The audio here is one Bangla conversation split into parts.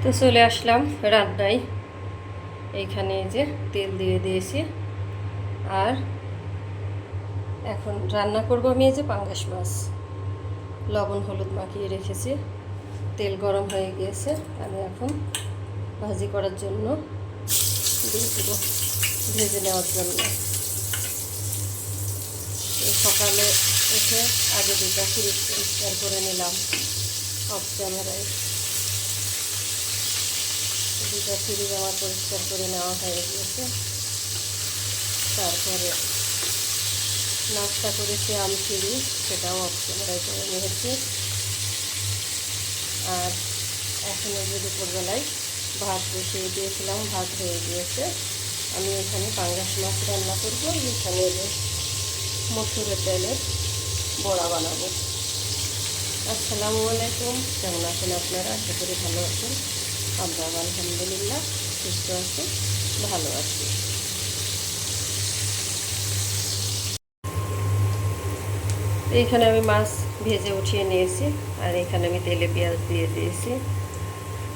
তো চলে আসলাম রান্নায়। এইখানে যে তেল দিয়ে দিয়েছি, আর এখন রান্না করব আমি এই যে পাঙ্গাস মাছ লবণ হলুদ মাখিয়ে রেখেছি। তেল গরম হয়ে গিয়েছে, আমি এখন ভাজি করার জন্য দিয়ে দেব, ভেজে নেওয়ার জন্য। সকালে উঠে আগে দুটা ফ্রিজ পরিষ্কার করে নিলাম অফ ক্যামেরায়। দুটা ফ্রিজ আমার পরিষ্কার করে নেওয়া হয়ে গিয়েছে। তারপরে নাস্তা করেছি আমচিড়ি, সেটাও অফ ক্যামেরায় করে নিয়েছি। আর এখন যে দুপুরবেলায় ভাত বসিয়ে দিয়েছিলাম, ভাত হয়ে গিয়েছে। আমি এখানে পাঙ্গাস মাছ রান্না করবো, এখানে যে মসুরের ডালের বড়া বানাবো। আসসালামু আলাইকুম, কেমন আছেন আপনারা? আশা করি ভালো আছেন। আমরা আলহামদুলিল্লাহ সুস্থ আছি, ভালো আছি। এইখানে আমি মাছ ভেজে উঠিয়ে নিয়েছি, আর এখানে আমি তেলে পেঁয়াজ দিয়ে দিয়েছি।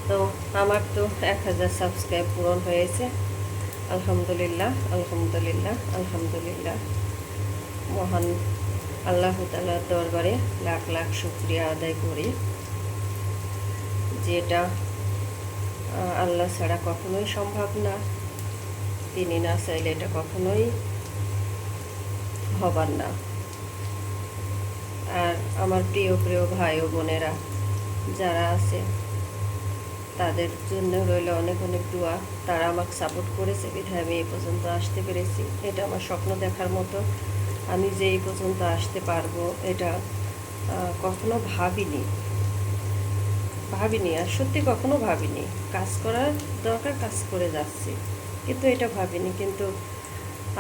তো আমার তো 1000 সাবস্ক্রাইব পূরণ হয়েছে, আলহামদুলিল্লাহ আলহামদুলিল্লাহ আলহামদুলিল্লাহ। মহান আল্লাহ তাআলার দরবারে লাখ লাখ শুকরিয়া আদায় করি। যেটা আল্লাহ ছাড়া কখনোই সম্ভব না, তিনি না চাইলে এটা কখনোই হবার না। আর আমার প্রিয় প্রিয় ভাই ও বোনেরা যারা আছে, তাদের জন্য রইল অনেক অনেক দোয়া। তারা আমাকে সাপোর্ট করেছে বিধায় আমি এই পর্যন্ত আসতে পেরেছি। এটা আমার স্বপ্ন দেখার মতো। আমি যে এই পর্যন্ত আসতে পারবো এটা কখনো ভাবিনি, আর সত্যি কখনো ভাবিনি। কাজ করার দরকার, কাজ করে যাচ্ছি, কিন্তু এটা ভাবিনি। কিন্তু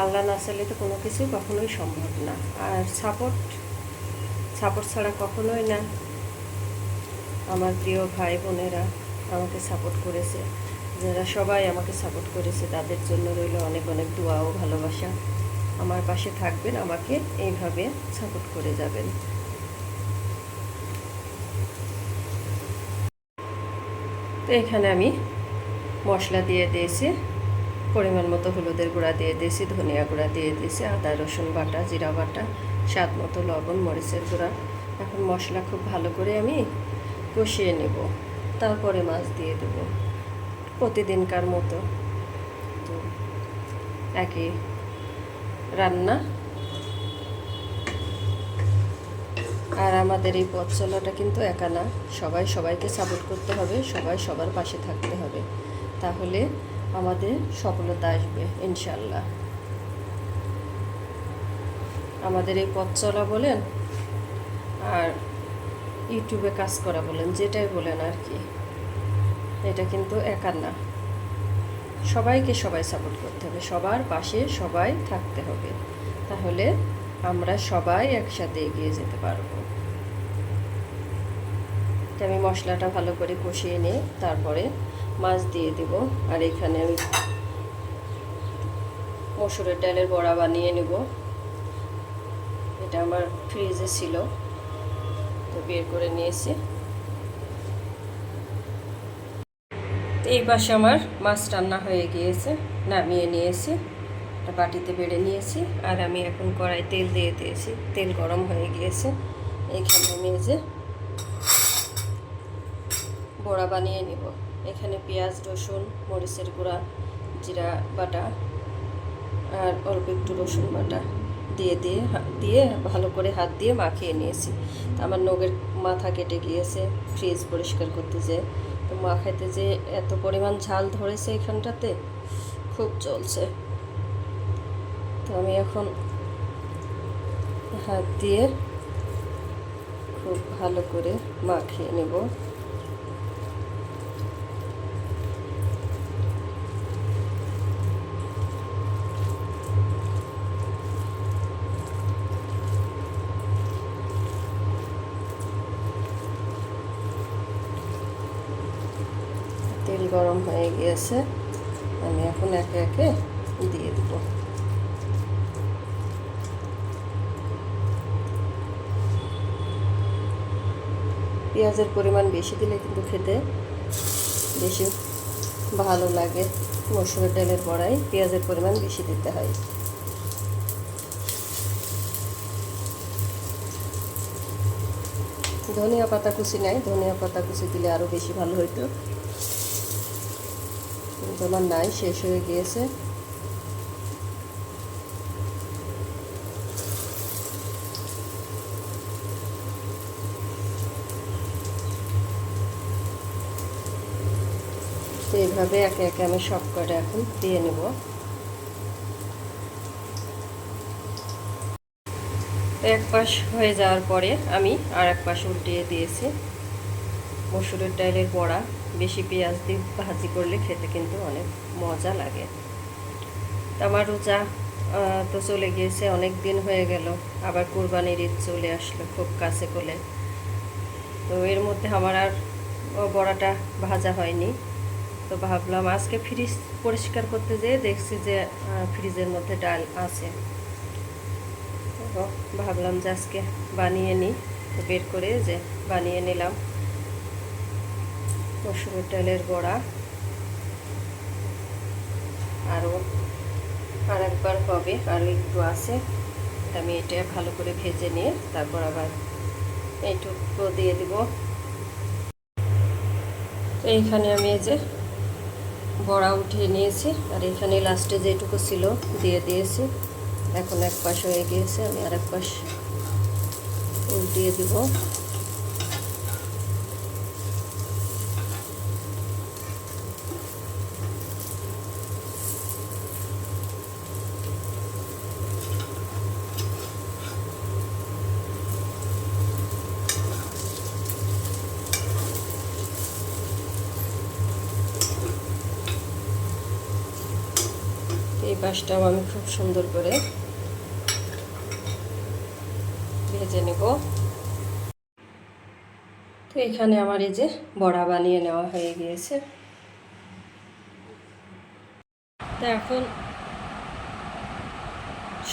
আল্লাহ না চাইলে তো কোনো কিছুই কখনোই সম্ভব না। আর সাপোর্ট ছাড়া কখনোই না। আমার প্রিয় ভাই বোনেরা আমাকে সাপোর্ট করেছে, যারা সবাই আমাকে সাপোর্ট করেছে, তাদের জন্য রইল অনেক অনেক দোয়া ও ভালোবাসা। আমার পাশে থাকবেন, আমাকে এইভাবে সাপোর্ট করে যাবেন। তো এখানে আমি মশলা দিয়ে দিয়েছি, পরিমাণ মতো হলুদের গুঁড়া দিয়ে দিয়েছি, ধনিয়া গুঁড়া দিয়ে দিয়েছি, আদা রসুন বাটা, জিরা বাটা, স্বাদ মতো লবণ, মরিচের গুঁড়া। এখন মশলা খুব ভালো করে আমি কষিয়ে নেব, তারপরে মাছ দিয়ে দেব প্রতিদিনকার মতো। তো একই রান্না। আর আমাদের এই পথ চলাটা কিন্তু একা না, সবাই সবাইকে সাপোর্ট করতে হবে, সবাই সবার পাশে থাকতে হবে, তাহলে আমাদের সফলতা আসবে ইনশাল্লাহ। আমাদের এই পথ চলা বলেন আর ইউটিউবে কাজ করা বলেন, যেটাই বলেন আর কি, এটা কিন্তু একা না। সবাইকে সবাই সাপোর্ট করতে হবে, সবার পাশে সবাই থাকতে হবে, তাহলে আমরা সবাই একসাথে এগিয়ে যেতে পারবো। তো আমি মশলাটা ভালো করে কষিয়ে নিয়ে তারপরে মাছ দিয়ে দেব। আর এখানে আমি মসুরের ডালের বড়া বানিয়ে নেব। এটা আমার ফ্রিজে ছিল, তো বের করে নিয়েছি। এই পাশে আমার মাছ রান্না হয়ে গিয়েছে, নামিয়ে নিয়েছি, একটা বাটিতে বেড়ে নিয়েছি। আর আমি এখন কড়াই তেল দিয়ে দিয়েছি, তেল গরম হয়ে গিয়েছে। এইখানে আমি এই যে বড়া বানিয়ে নিব। এখানে পেঁয়াজ, রসুন, মরিচের গুঁড়া, জিরা বাটা আর অল্প একটু রসুন বাটা দিয়ে ভালো করে হাত দিয়ে মাখিয়ে নিয়েছি। আমার নখের মাথা কেটে গিয়েছে ফ্রিজ পরিষ্কার করতে যেয়ে। তো মাখাইতে যে এত পরিমাণ ঝাল ধরেছে এখানটাতে, খুব চলছে। তো আমি এখন হাত দিয়ে খুব ভালো করে মাখিয়ে নেব। তেল গরম হয়ে গিয়েছে, আমি এখন একে একে দিয়ে দেব। পেঁয়াজের পরিমাণ বেশি দিলে কিন্তু খেতে বেশি ভালো লাগে। মসুরের ডালের বড়ায় পেঁয়াজের পরিমাণ বেশি দিতে হয়। ধনিয়া পাতা কুচি নাই, ধনিয়া পাতা কুচি দিলে আরও বেশি ভালো হইতো, কিন্তু আমার নাই, শেষ হয়ে গিয়েছে। তো এইভাবে একে একে আমি সব কটা এখন দিয়ে নেব। এক পাশ হয়ে যাওয়ার পরে আমি আর এক পাশ উল্টিয়ে দিয়েছি। মসুরের ডালের বড়া বেশি পেঁয়াজ দিয়ে ভাজি করলে খেতে কিন্তু অনেক মজা লাগে। আমার রোজা তো চলে গিয়েছে, অনেক দিন হয়ে গেল, আবার কুরবানির ঈদ চলে আসলো খুব কাছে কোলে। তো এর মধ্যে আমার আর বড়াটা ভাজা হয়নি। তো ভাবলাম আজকে ফ্রিজ পরিষ্কার করতে যেয়ে দেখছি যে ফ্রিজের মধ্যে ডাল আছে। তো ভাবলাম যে আজকে বানিয়ে নিই, তো বের করে যে বানিয়ে নিলাম মসুরের ডালের বড়া। আর একবার হবে, আরও একটু আছে, আমি এটা ভালো করে ভেজে নিয়ে তারপর আবার এইটুকু দিয়ে দিব। তো এইখানে আমি এই যে বড়া উঠিয়ে নিয়েছি, আর এখানে লাস্টে যেটুকু ছিল দিয়ে দিয়েছি। এখন এক পাশ হয়ে গিয়েছে, আমি আর এক পাশ উল্টিয়ে দিব। এই পাশটাও আমি খুব সুন্দর করে ভেজে নেব। তো এখানে আমার এই যে বড়া বানিয়ে নেওয়া হয়ে গিয়েছে। তো এখন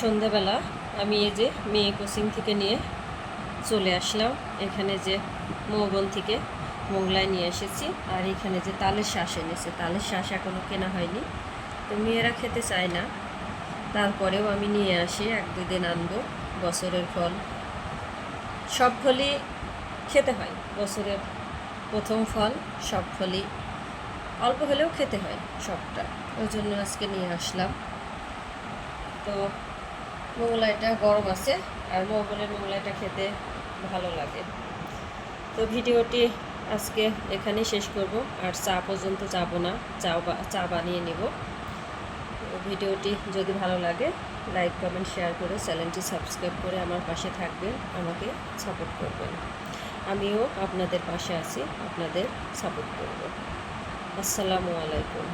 সন্ধ্যাবেলা আমি এই যে মেয়ে কোচিং থেকে নিয়ে চলে আসলাম। এখানে যে মৌবন থেকে মোগলাই নিয়ে এসেছি, আর এখানে যে তালের শাঁস এনেছে, তালের শাঁস এখনও কেনা হয়নি। তো মেয়েরা খেতে চায় না, তারপরেও আমি নিয়ে আসি, 1-2 দিন আনবো। বছরের ফল, সব ফলই খেতে হয়, বছরের প্রথম ফল, সব ফলই অল্প হলেও খেতে হয় সবটা, ওই জন্য আজকে নিয়ে আসলাম। তো মোগলাইটা গরম আছে, আর মোগলের মোগলাইটা খেতে ভালো লাগে। তো ভিডিওটি আজকে এখানেই শেষ করব, আর চা পর্যন্ত যাব না, চা বানিয়ে নেব। ভিডিওটি যদি ভালো লাগে লাইক কমেন্ট শেয়ার করে চ্যানেলটি সাবস্ক্রাইব করে আমার পাশে থাকবেন, আমাকে সাপোর্ট করবেন। আমিও আপনাদের পাশে আছি, আপনাদের সাপোর্ট করব। আসসালামু আলাইকুম।